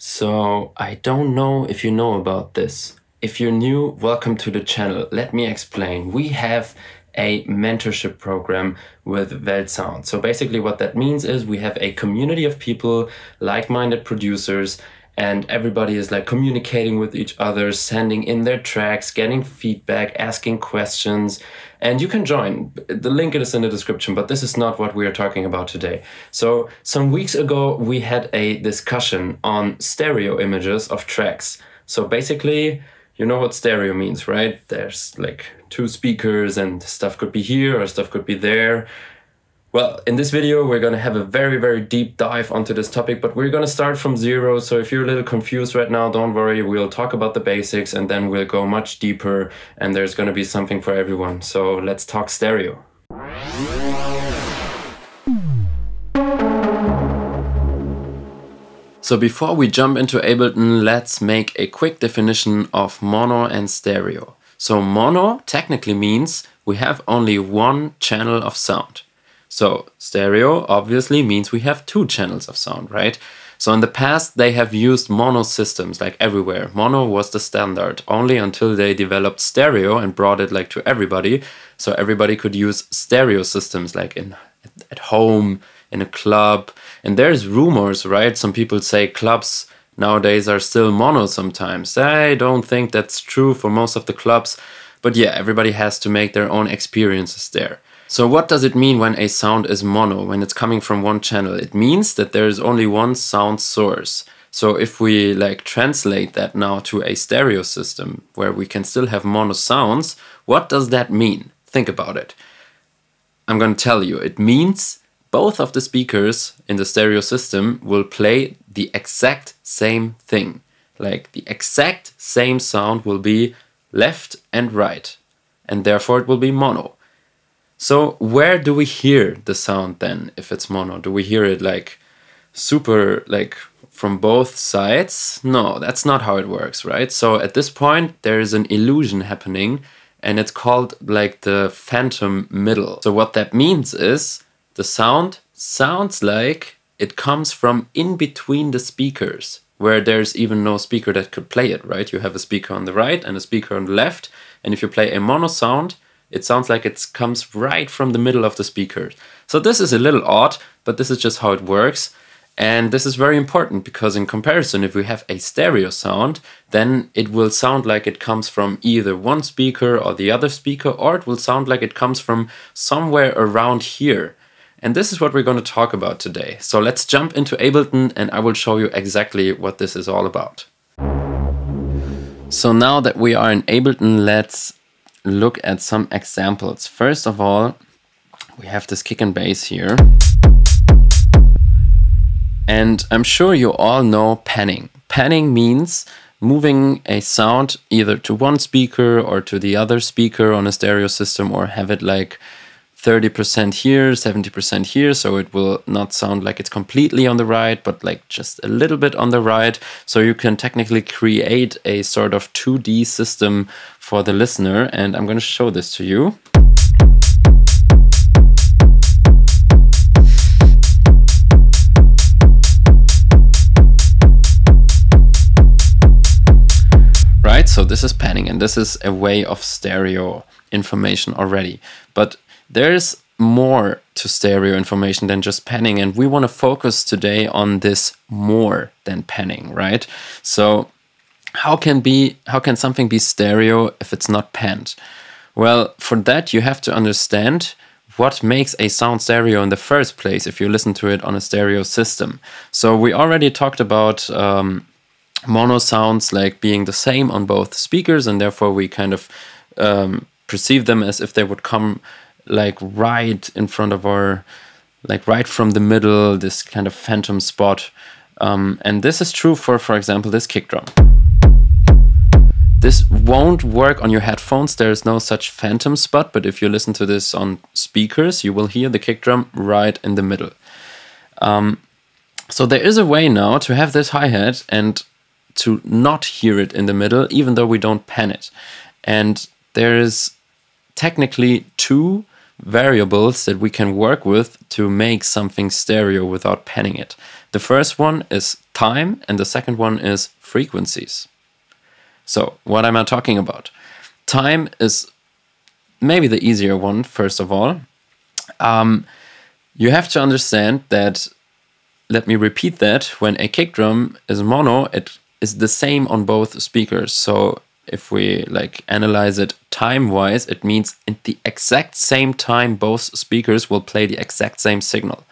So I don't know if you know about this. If you're new, welcome to the channel. Let me explain. We have a mentorship program with Weltsound. So basically what that means is we have a community of people, like-minded producers, and everybody is like communicating with each other, sending in their tracks, getting feedback, asking questions, and you can join. The link is in the description, but this is not what we are talking about today. So some weeks ago, we had a discussion on stereo images of tracks. So basically, you know what stereo means, right? There's like two speakers and stuff could be here or stuff could be there. Well, in this video, we're going to have a very, very deep dive onto this topic, but we're going to start from zero. So if you're a little confused right now, don't worry. We'll talk about the basics and then we'll go much deeper and there's going to be something for everyone. So let's talk stereo. So before we jump into Ableton, let's make a quick definition of mono and stereo. So mono technically means we have only one channel of sound. So stereo obviously means we have two channels of sound, right? So in the past they have used mono systems like everywhere. Mono was the standard only until they developed stereo and brought it like to everybody. So everybody could use stereo systems like at home, in a club. And there's rumors, right? Some people say clubs nowadays are still mono sometimes. I don't think that's true for most of the clubs. But yeah, everybody has to make their own experiences there. So what does it mean when a sound is mono, when it's coming from one channel? It means that there is only one sound source. So if we like translate that now to a stereo system where we can still have mono sounds, what does that mean? Think about it. I'm going to tell you. It means both of the speakers in the stereo system will play the exact same thing. Like the exact same sound will be left and right. And therefore it will be mono. So where do we hear the sound then if it's mono? Do we hear it like super like from both sides? No, that's not how it works, right? So at this point there is an illusion happening and it's called like the phantom middle. So what that means is the sound sounds like it comes from in between the speakers where there's even no speaker that could play it, right? You have a speaker on the right and a speaker on the left. And if you play a mono sound, it sounds like it comes right from the middle of the speakers. So this is a little odd, but this is just how it works. And this is very important because in comparison, if we have a stereo sound, then it will sound like it comes from either one speaker or the other speaker, or it will sound like it comes from somewhere around here. And this is what we're going to talk about today. So let's jump into Ableton and I will show you exactly what this is all about. So now that we are in Ableton, let's look at some examples. First of all, we have this kick and bass here. And I'm sure you all know panning. Panning means moving a sound either to one speaker or to the other speaker on a stereo system, or have it like 30% here, 70% here, so it will not sound like it's completely on the right, but like just a little bit on the right. So you can technically create a sort of 2D system for the listener, and I'm going to show this to you. Right, so this is panning, and this is a way of stereo information already. But there's more to stereo information than just panning, and we want to focus today on this more than panning, right? So how can something be stereo if it's not panned? Well, for that you have to understand what makes a sound stereo in the first place if you listen to it on a stereo system. So we already talked about mono sounds like being the same on both speakers, and therefore we kind of perceive them as if they would come like right in front of our, like right from the middle, this kind of phantom spot. And this is true for example, this kick drum. This won't work on your headphones. There's no such phantom spot, but if you listen to this on speakers, you will hear the kick drum right in the middle. So there is a way now to have this hi-hat and to not hear it in the middle, even though we don't pan it. And there is technically two variables that we can work with to make something stereo without panning it. The first one is time and the second one is frequencies. So what am I talking about? Time is maybe the easier one, first of all. You have to understand that, let me repeat that, when a kick drum is mono, it is the same on both speakers. So if we like analyze it time-wise, it means in the exact same time both speakers will play the exact same signal.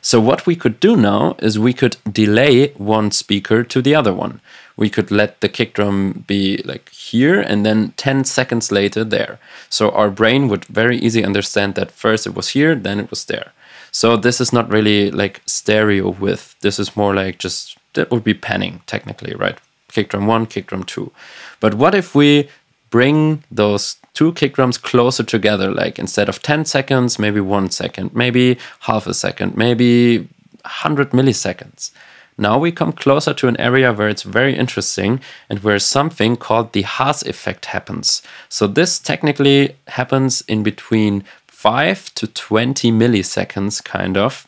So what we could do now is we could delay one speaker to the other one. We could let the kick drum be like here and then 10 seconds later there. So our brain would very easily understand that first it was here, then it was there. So this is not really like stereo width. This is more like just, that would be panning technically, right? Kick drum 1, kick drum 2. But what if we bring those two kick drums closer together, like instead of 10 seconds, maybe 1 second, maybe half a second, maybe 100 milliseconds. Now we come closer to an area where it's very interesting and where something called the Haas Effect happens. So this technically happens in between 5 to 20 milliseconds, kind of.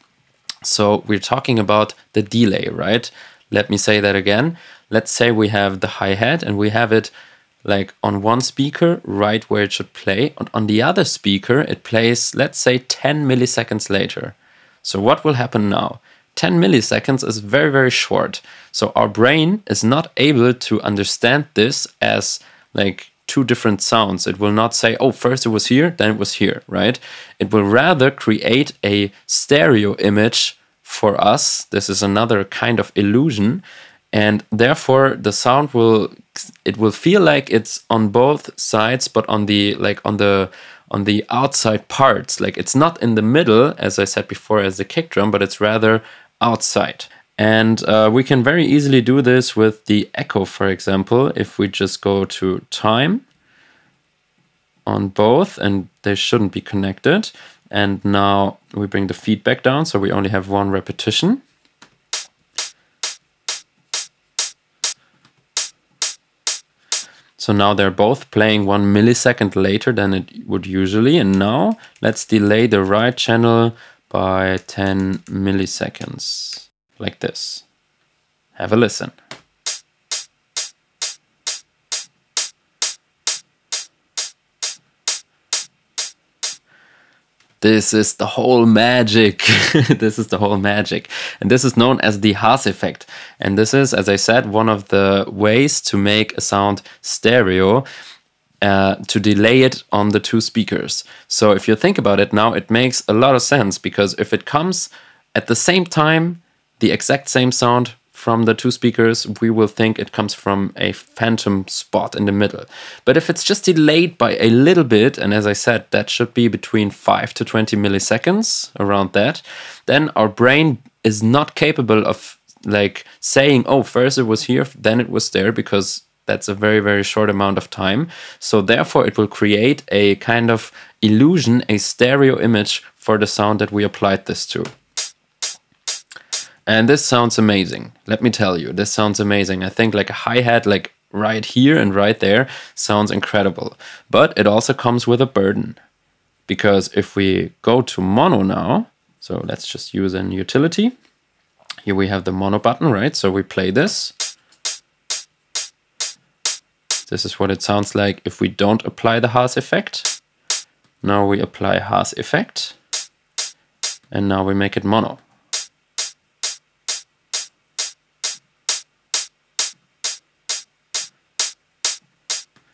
So we're talking about the delay, right? Let me say that again. Let's say we have the hi-hat and we have it like on one speaker, right where it should play. And on the other speaker, it plays, let's say 10 milliseconds later. So what will happen now? 10 milliseconds is very, very short. So our brain is not able to understand this as like two different sounds. It will not say, oh, first it was here, then it was here, right? It will rather create a stereo image for us. This is another kind of illusion. And therefore the sound will, it will feel like it's on both sides, but on the, like on the outside parts. Like it's not in the middle, as I said before, as the kick drum, but it's rather outside. And we can very easily do this with the echo, for example, if we just go to time on both, and they shouldn't be connected. And now we bring the feedback down, so we only have one repetition. So now they're both playing 1 millisecond later than it would usually. And now let's delay the right channel by 10 milliseconds, like this. Have a listen. This is the whole magic. This is the whole magic. And this is known as the Haas Effect. And this is, as I said, one of the ways to make a sound stereo, to delay it on the two speakers. So if you think about it now, it makes a lot of sense, because if it comes at the same time, the exact same sound from the two speakers, we will think it comes from a phantom spot in the middle. But if it's just delayed by a little bit, and as I said, that should be between 5 to 20 milliseconds, around that, then our brain is not capable of like saying, oh, first it was here, then it was there, because that's a very, very short amount of time. So therefore it will create a kind of illusion, a stereo image for the sound that we applied this to. And this sounds amazing. Let me tell you, this sounds amazing. I think like a hi-hat, like right here and right there, sounds incredible. But it also comes with a burden. Because if we go to mono now, so let's just use an utility. Here we have the mono button, right? So we play this. This is what it sounds like if we don't apply the Haas Effect. Now we apply Haas Effect. And now we make it mono.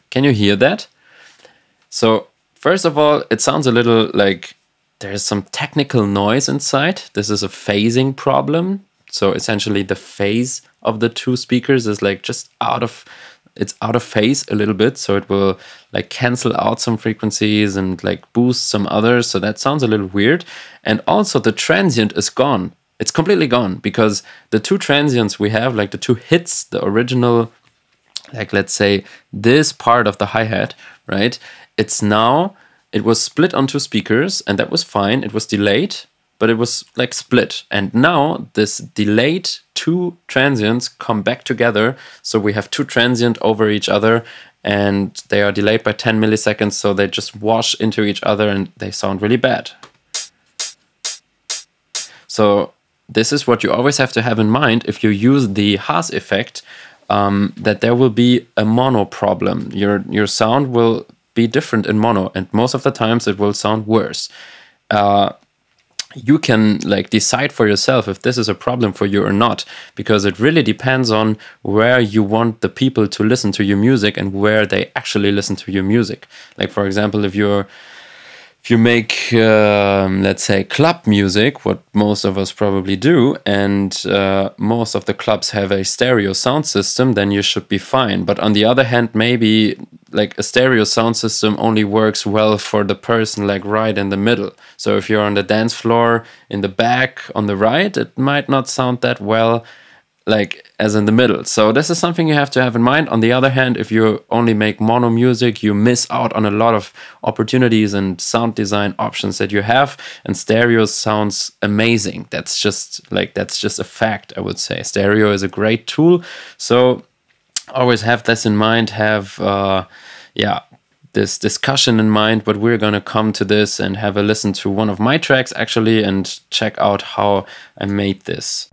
Can you hear that? So first of all, it sounds a little like there's some technical noise inside. This is a phasing problem. So essentially the phase of the two speakers is like just it's out of phase a little bit. So it will like cancel out some frequencies and like boost some others. So that sounds a little weird. And also the transient is gone. It's completely gone, because the two transients we have, like the two hits, the original, like let's say this part of the hi-hat, right? It was split on two speakers, and that was fine. It was delayed, but it was like split. And now this delayed two transients come back together. So we have two transient over each other, and they are delayed by 10 milliseconds. So they just wash into each other and they sound really bad. So this is what you always have to have in mind if you use the Haas effect, that there will be a mono problem. Your sound will be different in mono, and most of the times it will sound worse. You can like decide for yourself if this is a problem for you or not, because it really depends on where you want the people to listen to your music and where they actually listen to your music. Like for example, if you make, let's say, club music, what most of us probably do, and most of the clubs have a stereo sound system, then you should be fine. But on the other hand, maybe like a stereo sound system only works well for the person like right in the middle. So if you're on the dance floor in the back on the right, it might not sound that well like as in the middle. So this is something you have to have in mind. On the other hand, if you only make mono music, you miss out on a lot of opportunities and sound design options that you have, and stereo sounds amazing. That's just a fact, I would say. Stereo is a great tool. So always have this in mind, have this discussion in mind, but we're gonna come to this and have a listen to one of my tracks actually and check out how I made this.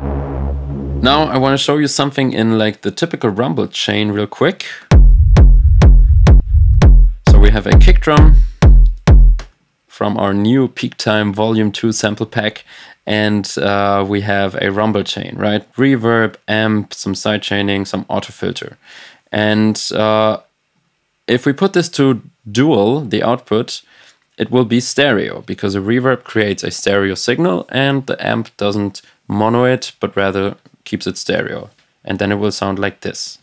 Now I want to show you something in like the typical rumble chain real quick. So we have a kick drum from our new Peak Time Volume 2 sample pack, and we have a rumble chain, right? Reverb, amp, some sidechaining, some auto filter. And if we put this to dual, the output, it will be stereo, because a reverb creates a stereo signal and the amp doesn't mono it, but rather keeps it stereo, and then it will sound like this.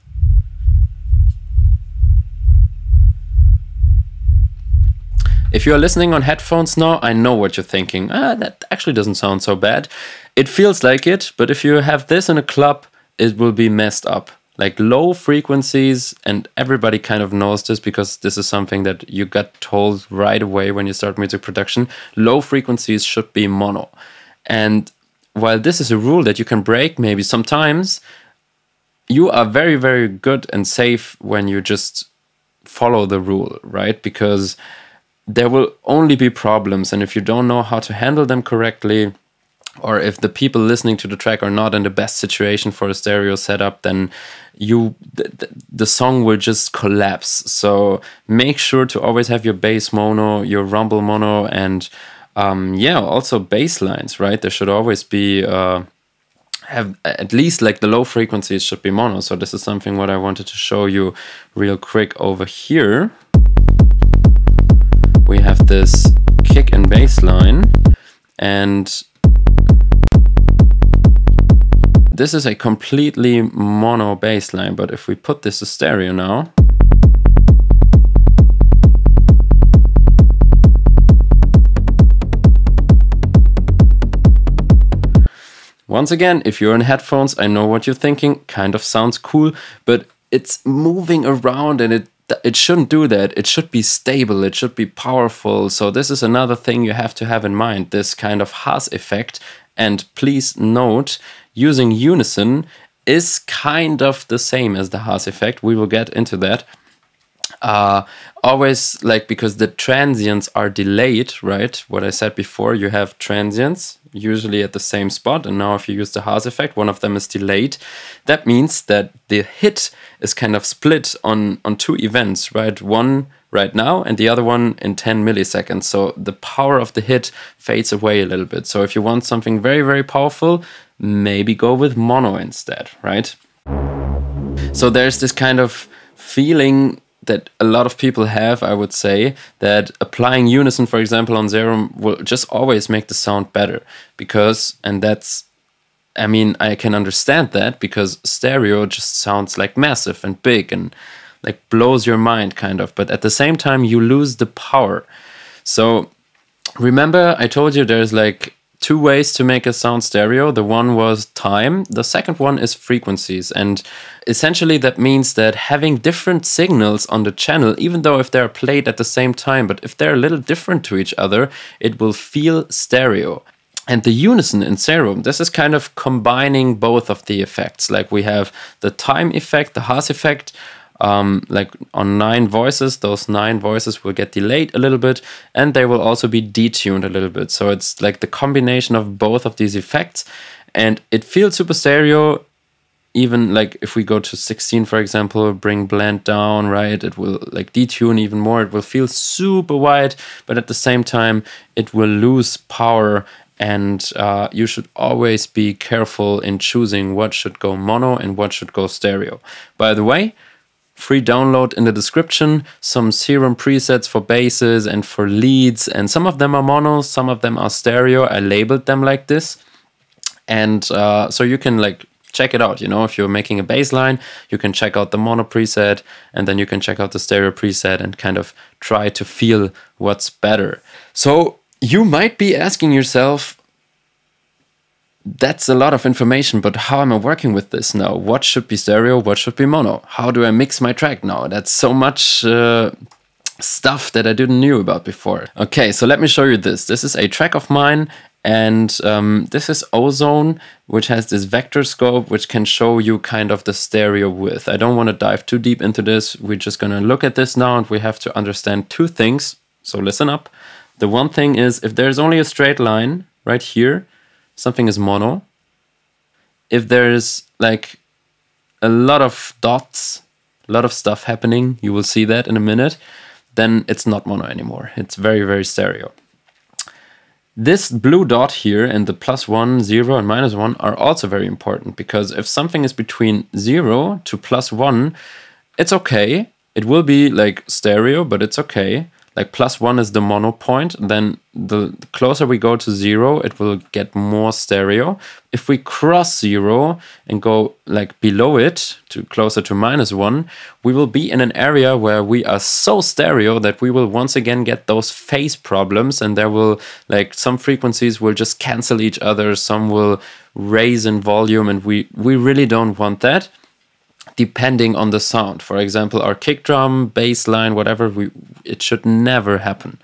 If you are listening on headphones now, I know what you're thinking. That actually doesn't sound so bad. It feels like it, but if you have this in a club, it will be messed up. Like low frequencies, and everybody kind of knows this because this is something that you got told right away when you start music production. Low frequencies should be mono. And while this is a rule that you can break maybe sometimes, you are very, very good and safe when you just follow the rule, right? Because there will only be problems, and if you don't know how to handle them correctly, or if the people listening to the track are not in the best situation for a stereo setup, then the song will just collapse. So make sure to always have your bass mono, your rumble mono, and also bass lines, right? There should always be have at least like the low frequencies should be mono. So this is something what I wanted to show you real quick over here. We have this kick and bass line, and this is a completely mono bass line, but if we put this to stereo now, once again, if you're in headphones, I know what you're thinking, kind of sounds cool, but it's moving around and it shouldn't do that. It should be stable, it should be powerful. So this is another thing you have to have in mind, this kind of Haas effect. And please note, using Unison is kind of the same as the Haas effect. We will get into that. Always like, because the transients are delayed, right? What I said before, you have transients usually at the same spot, and now if you use the Haas effect, one of them is delayed. That means that the hit is kind of split on two events, right? One right now and the other one in 10 milliseconds. So the power of the hit fades away a little bit. So if you want something very, very powerful, maybe go with mono instead, right? So there's this kind of feeling that a lot of people have, I would say, that applying Unison, for example, on Serum will just always make the sound better. Because, and that's, I mean, I can understand that, because stereo just sounds like massive and big and like blows your mind kind of. But at the same time, you lose the power. So remember, I told you there's like two ways to make a sound stereo. The one was time. The second one is frequencies. And essentially that means that having different signals on the channel, even though if they're played at the same time, but if they're a little different to each other, it will feel stereo. And the Unison in Serum, this is kind of combining both of the effects. Like we have the time effect, the Haas effect, like on 9 voices, those 9 voices will get delayed a little bit, and they will also be detuned a little bit. So it's like the combination of both of these effects. And it feels super stereo. Even like if we go to 16, for example, bring blend down, right? It will like detune even more. It will feel super wide, but at the same time, it will lose power. And you should always be careful in choosing what should go mono and what should go stereo. By the way, free download in the description, some Serum presets for basses and for leads. And some of them are mono, some of them are stereo. I labeled them like this. And so you can like check it out, you know, if you're making a bass line, you can check out the mono preset and then you can check out the stereo preset and kind of try to feel what's better. So you might be asking yourself, that's a lot of information, but how am I working with this now? What should be stereo? What should be mono? How do I mix my track now? That's so much stuff that I didn't know about before. Okay, so let me show you this. This is a track of mine. And this is Ozone, which has this vector scope, which can show you kind of the stereo width. I don't want to dive too deep into this. We're just going to look at this now, and we have to understand two things. So listen up. The one thing is, if there's only a straight line right here, something is mono. If there's like a lot of dots, a lot of stuff happening, you will see that in a minute, then it's not mono anymore. It's very, very stereo. This blue dot here and the +1, 0 and -1 are also very important, because if something is between 0 to +1, it's okay. It will be like stereo, but it's okay. Like +1 is the mono point, then the closer we go to 0, it will get more stereo. If we cross 0 and go like below it, to closer to -1, we will be in an area where we are so stereo that we will once again get those phase problems, and there will like some frequencies will just cancel each other, some will raise in volume, and we really don't want that. Depending on the sound. For example, our kick drum, bass line, whatever, it should never happen.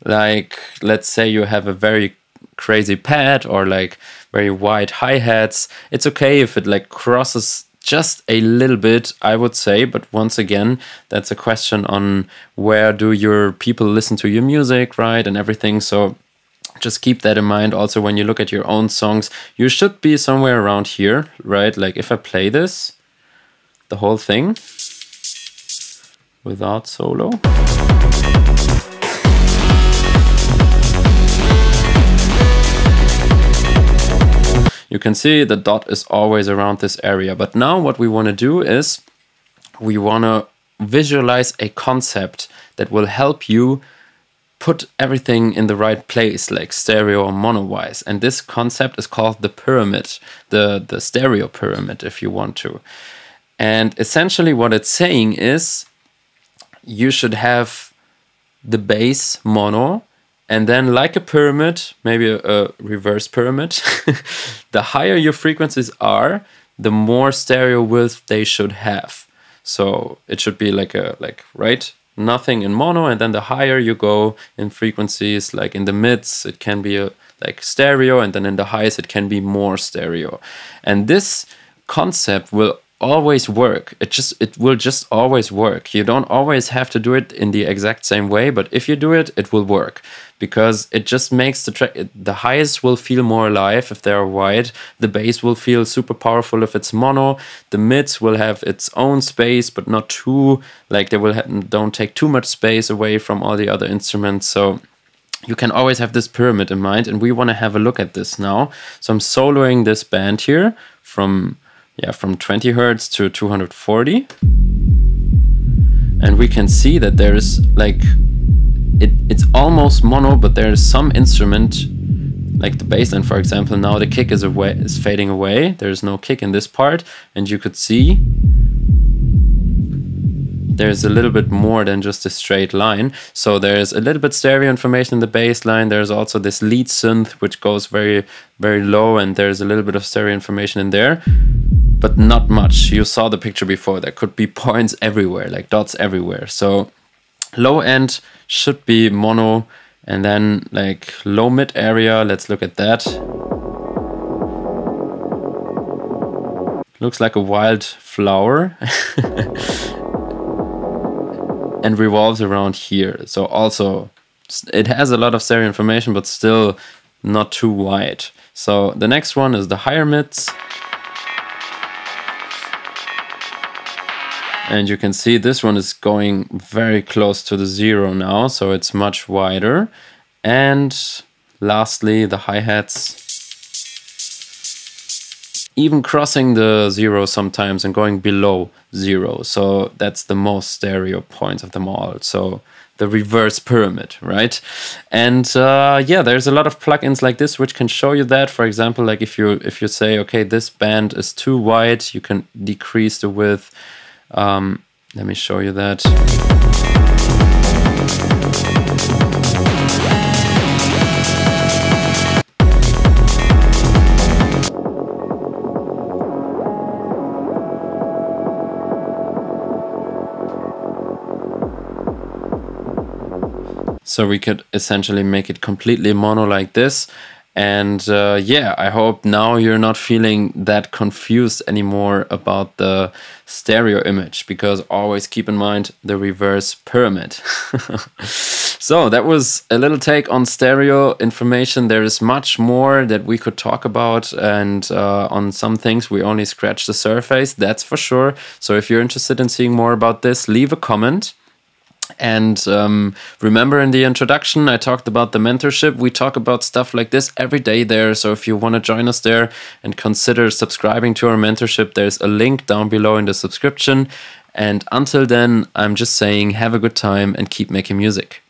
Like, let's say you have a very crazy pad or like very wide hi-hats. It's okay if it like crosses just a little bit, I would say, but once again, that's a question on where do your people listen to your music, right, and everything. So just keep that in mind. Also, when you look at your own songs, you should be somewhere around here, right? Like if I play this, the whole thing without solo. You can see the dot is always around this area. But now what we want to do is we want to visualize a concept that will help you put everything in the right place, like stereo or mono wise. And this concept is called the pyramid, the stereo pyramid, if you want to. And essentially what it's saying is you should have the bass mono, and then like a pyramid, maybe a reverse pyramid, the higher your frequencies are, the more stereo width they should have. So it should be like right, nothing in mono, and then the higher you go in frequencies, like in the mids, it can be like stereo, and then in the highs it can be more stereo. And this concept will always work. It will just always work. You don't always have to do it in the exact same way, but if you do it, it will work, because it just makes the track, the highs will feel more alive if they are wide, the bass will feel super powerful if it's mono, the mids will have its own space, but not too, like they will don't take too much space away from all the other instruments. So you can always have this pyramid in mind, and we want to have a look at this now. So I'm soloing this band here from 20 Hertz to 240. And we can see that there's like, it's almost mono, but there is some instrument, like the bass line, for example. Now the kick is fading away. There's no kick in this part. And you could see there's a little bit more than just a straight line. So there's a little bit stereo information in the bass line. There's also this lead synth, which goes very, very low, and there's a little bit of stereo information in there, but not much. You saw the picture before. There could be points everywhere, like dots everywhere. So low end should be mono, and then like low mid area, let's look at that. Looks like a wild flower. And revolves around here. So also it has a lot of stereo information, but still not too wide. So the next one is the higher mids. And you can see this one is going very close to the 0 now, so it's much wider. And lastly, the hi-hats, even crossing the 0 sometimes and going below 0. So that's the most stereo point of them all. So the reverse pyramid, right? And yeah, there's a lot of plugins like this which can show you that. For example, like if you say, okay, this band is too wide, you can decrease the width. Let me show you that. So we could essentially make it completely mono like this. And yeah, I hope now you're not feeling that confused anymore about the stereo image, because always keep in mind the reverse pyramid. So that was a little take on stereo information. There is much more that we could talk about, and on some things we only scratched the surface, that's for sure. So if you're interested in seeing more about this, leave a comment. And remember, in the introduction I talked about the mentorship. We talk about stuff like this every day there, so if you want to join us there and consider subscribing to our mentorship, there's a link down below in the subscription. And until then, I'm just saying, have a good time and keep making music.